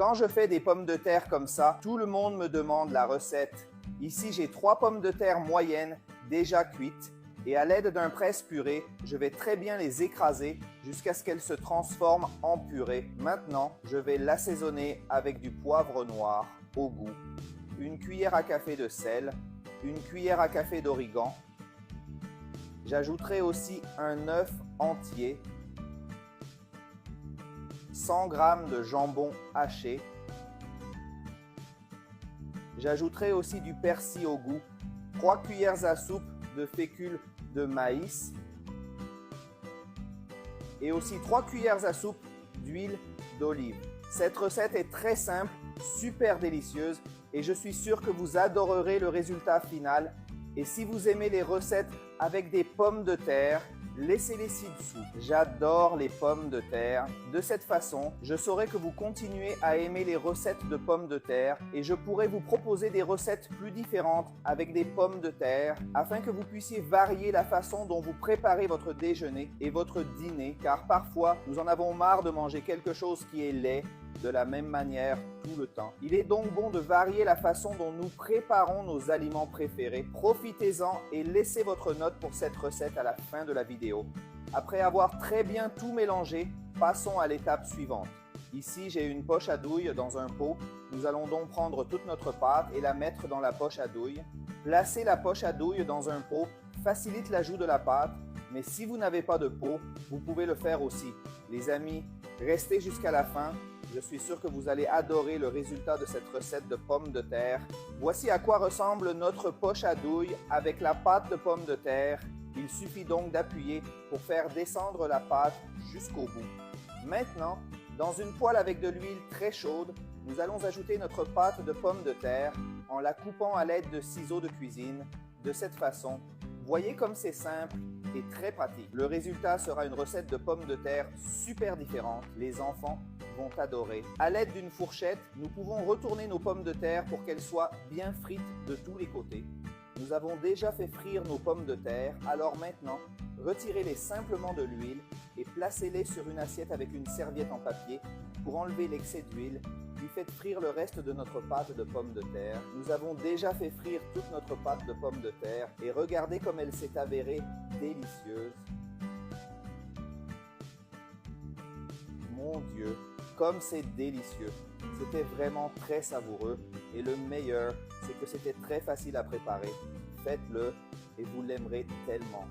Quand je fais des pommes de terre comme ça, tout le monde me demande la recette. Ici, j'ai 3 pommes de terre moyennes déjà cuites et à l'aide d'un presse-purée, je vais très bien les écraser jusqu'à ce qu'elles se transforment en purée. Maintenant, je vais l'assaisonner avec du poivre noir au goût, une cuillère à café de sel, une cuillère à café d'origan. J'ajouterai aussi un œuf entier, 100 g de jambon haché. J'ajouterai aussi du persil au goût, 3 cuillères à soupe de fécule de maïs et aussi 3 cuillères à soupe d'huile d'olive. Cette recette est très simple, super délicieuse et je suis sûr que vous adorerez le résultat final. Et si vous aimez les recettes avec des pommes de terre, laissez-les ci-dessous. J'adore les pommes de terre. De cette façon, je saurai que vous continuez à aimer les recettes de pommes de terre et je pourrai vous proposer des recettes plus différentes avec des pommes de terre afin que vous puissiez varier la façon dont vous préparez votre déjeuner et votre dîner, car parfois, nous en avons marre de manger quelque chose qui est laid de la même manière tout le temps. Il est donc bon de varier la façon dont nous préparons nos aliments préférés. Profitez-en et laissez votre note pour cette recette à la fin de la vidéo. Après avoir très bien tout mélangé, passons à l'étape suivante. Ici, j'ai une poche à douille dans un pot. Nous allons donc prendre toute notre pâte et la mettre dans la poche à douille. Placer la poche à douille dans un pot facilite l'ajout de la pâte, mais si vous n'avez pas de pot, vous pouvez le faire aussi. Les amis, restez jusqu'à la fin. Je suis sûr que vous allez adorer le résultat de cette recette de pommes de terre. Voici à quoi ressemble notre poche à douille avec la pâte de pommes de terre. Il suffit donc d'appuyer pour faire descendre la pâte jusqu'au bout. Maintenant, dans une poêle avec de l'huile très chaude, nous allons ajouter notre pâte de pommes de terre en la coupant à l'aide de ciseaux de cuisine. De cette façon, voyez comme c'est simple et très pratique. Le résultat sera une recette de pommes de terre super différente. Les enfants vont adorer. À l'aide d'une fourchette, nous pouvons retourner nos pommes de terre pour qu'elles soient bien frites de tous les côtés. Nous avons déjà fait frire nos pommes de terre, alors maintenant, retirez-les simplement de l'huile et placez-les sur une assiette avec une serviette en papier pour enlever l'excès d'huile, puis faites frire le reste de notre pâte de pommes de terre. Nous avons déjà fait frire toute notre pâte de pommes de terre et regardez comme elle s'est avérée délicieuse. Mon Dieu, comme c'est délicieux! C'était vraiment très savoureux et le meilleur, c'est que c'était très facile à préparer. Faites-le et vous l'aimerez tellement.